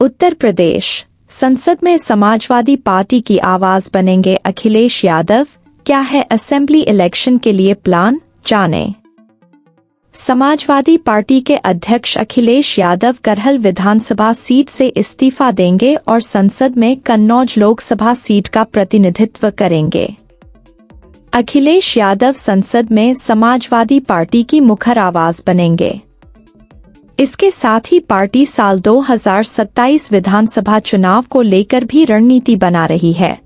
उत्तर प्रदेश संसद में समाजवादी पार्टी की आवाज बनेंगे अखिलेश यादव, क्या है असेंबली इलेक्शन के लिए प्लान, जानें। समाजवादी पार्टी के अध्यक्ष अखिलेश यादव करहल विधानसभा सीट से इस्तीफा देंगे और संसद में कन्नौज लोकसभा सीट का प्रतिनिधित्व करेंगे। अखिलेश यादव संसद में समाजवादी पार्टी की मुखर आवाज बनेंगे। इसके साथ ही पार्टी साल 2027 विधानसभा चुनाव को लेकर भी रणनीति बना रही है।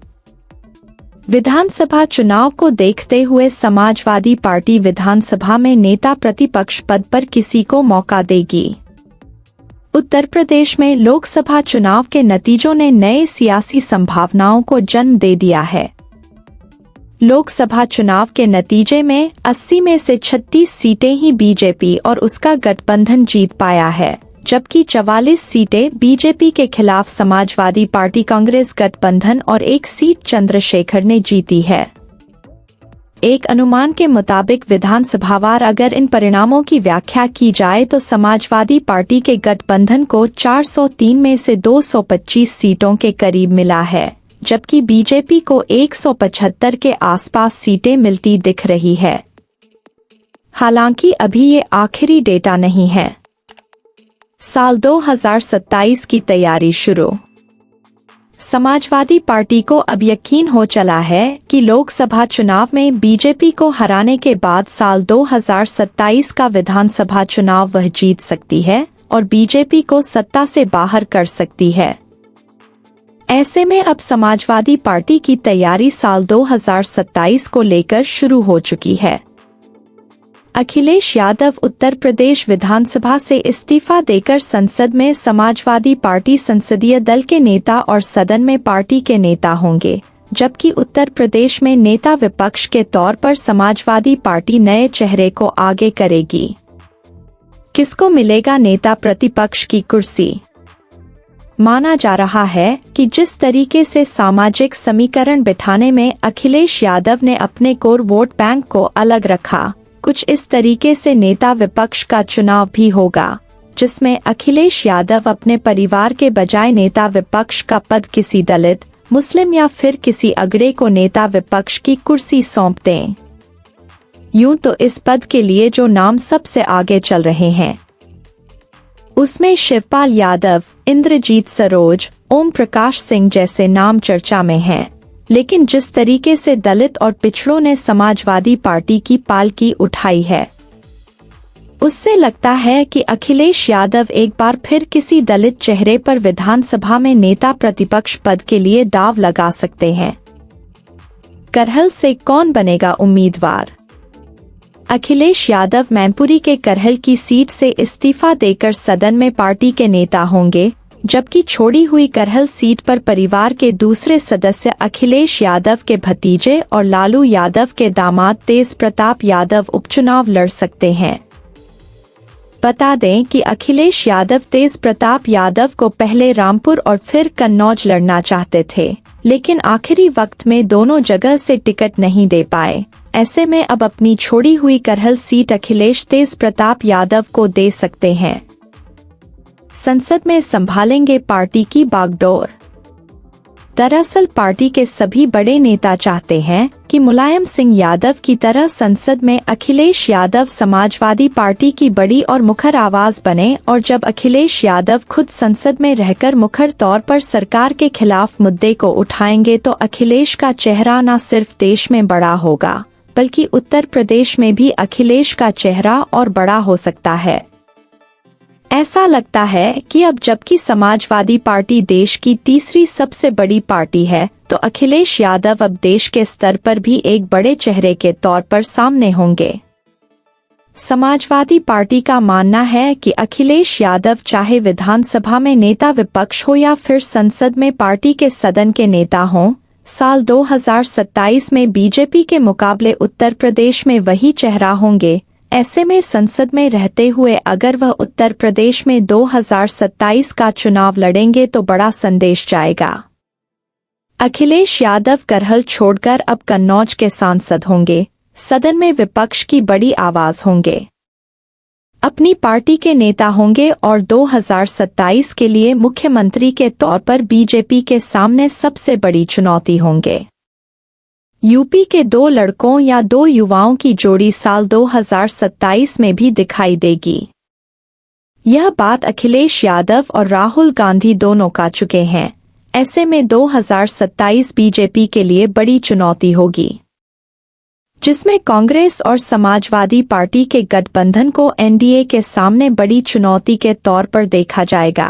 विधानसभा चुनाव को देखते हुए समाजवादी पार्टी विधानसभा में नेता प्रतिपक्ष पद पर किसी को मौका देगी। उत्तर प्रदेश में लोकसभा चुनाव के नतीजों ने नए सियासी संभावनाओं को जन्म दे दिया है। लोकसभा चुनाव के नतीजे में 80 में से 36 सीटें ही बीजेपी और उसका गठबंधन जीत पाया है, जबकि 44 सीटें बीजेपी के खिलाफ समाजवादी पार्टी कांग्रेस गठबंधन और एक सीट चंद्रशेखर ने जीती है। एक अनुमान के मुताबिक विधानसभावार अगर इन परिणामों की व्याख्या की जाए तो समाजवादी पार्टी के गठबंधन को 403 में से 225 सीटों के करीब मिला है, जबकि बीजेपी को 175 के आसपास सीटें मिलती दिख रही है। हालांकि अभी ये आखिरी डेटा नहीं है। साल 2027 की तैयारी शुरू। समाजवादी पार्टी को अब यकीन हो चला है कि लोकसभा चुनाव में बीजेपी को हराने के बाद साल 2027 का विधानसभा चुनाव वह जीत सकती है और बीजेपी को सत्ता से बाहर कर सकती है। ऐसे में अब समाजवादी पार्टी की तैयारी साल 2027 को लेकर शुरू हो चुकी है। अखिलेश यादव उत्तर प्रदेश विधानसभा से इस्तीफा देकर संसद में समाजवादी पार्टी संसदीय दल के नेता और सदन में पार्टी के नेता होंगे, जबकि उत्तर प्रदेश में नेता विपक्ष के तौर पर समाजवादी पार्टी नए चेहरे को आगे करेगी। किसको मिलेगा नेता प्रतिपक्ष की कुर्सी? माना जा रहा है कि जिस तरीके से सामाजिक समीकरण बिठाने में अखिलेश यादव ने अपने कोर वोट बैंक को अलग रखा, कुछ इस तरीके से नेता विपक्ष का चुनाव भी होगा, जिसमें अखिलेश यादव अपने परिवार के बजाय नेता विपक्ष का पद किसी दलित, मुस्लिम या फिर किसी अगड़े को नेता विपक्ष की कुर्सी सौंप दें। यूं तो इस पद के लिए जो नाम सबसे आगे चल रहे हैं उसमें शिवपाल यादव, इंद्रजीत सरोज, ओम प्रकाश सिंह जैसे नाम चर्चा में हैं, लेकिन जिस तरीके से दलित और पिछड़ों ने समाजवादी पार्टी की पालकी उठाई है, उससे लगता है कि अखिलेश यादव एक बार फिर किसी दलित चेहरे पर विधानसभा में नेता प्रतिपक्ष पद के लिए दाव लगा सकते हैं। करहल से कौन बनेगा उम्मीदवार? अखिलेश यादव मैनपुरी के करहल की सीट से इस्तीफा देकर सदन में पार्टी के नेता होंगे, जबकि छोड़ी हुई करहल सीट पर परिवार के दूसरे सदस्य अखिलेश यादव के भतीजे और लालू यादव के दामाद तेज प्रताप यादव उपचुनाव लड़ सकते हैं। बता दें कि अखिलेश यादव तेज प्रताप यादव को पहले रामपुर और फिर कन्नौज लड़ना चाहते थे, लेकिन आखिरी वक्त में दोनों जगह से टिकट नहीं दे पाए। ऐसे में अब अपनी छोड़ी हुई करहल सीट अखिलेश तेज प्रताप यादव को दे सकते हैं। संसद में संभालेंगे पार्टी की बागडोर। दरअसल पार्टी के सभी बड़े नेता चाहते हैं कि मुलायम सिंह यादव की तरह संसद में अखिलेश यादव समाजवादी पार्टी की बड़ी और मुखर आवाज बने, और जब अखिलेश यादव खुद संसद में रहकर मुखर तौर पर सरकार के खिलाफ मुद्दे को उठाएंगे तो अखिलेश का चेहरा न सिर्फ देश में बड़ा होगा, बल्कि उत्तर प्रदेश में भी अखिलेश का चेहरा और बड़ा हो सकता है। ऐसा लगता है कि अब जबकि समाजवादी पार्टी देश की तीसरी सबसे बड़ी पार्टी है, तो अखिलेश यादव अब देश के स्तर पर भी एक बड़े चेहरे के तौर पर सामने होंगे। समाजवादी पार्टी का मानना है कि अखिलेश यादव चाहे विधानसभा में नेता विपक्ष हो या फिर संसद में पार्टी के सदन के नेता हों, साल 2027 में बीजेपी के मुकाबले उत्तर प्रदेश में वही चेहरा होंगे। ऐसे में संसद में रहते हुए अगर वह उत्तर प्रदेश में 2027 का चुनाव लड़ेंगे तो बड़ा संदेश जाएगा। अखिलेश यादव करहल छोड़कर अब कन्नौज के सांसद होंगे, सदन में विपक्ष की बड़ी आवाज होंगे। अपनी पार्टी के नेता होंगे और 2027 के लिए मुख्यमंत्री के तौर पर बीजेपी के सामने सबसे बड़ी चुनौती होंगे। यूपी के 2 लड़कों या 2 युवाओं की जोड़ी साल 2027 में भी दिखाई देगी। यह बात अखिलेश यादव और राहुल गांधी दोनों कह चुके हैं। ऐसे में 2027 बीजेपी के लिए बड़ी चुनौती होगी, जिसमें कांग्रेस और समाजवादी पार्टी के गठबंधन को एनडीए के सामने बड़ी चुनौती के तौर पर देखा जाएगा।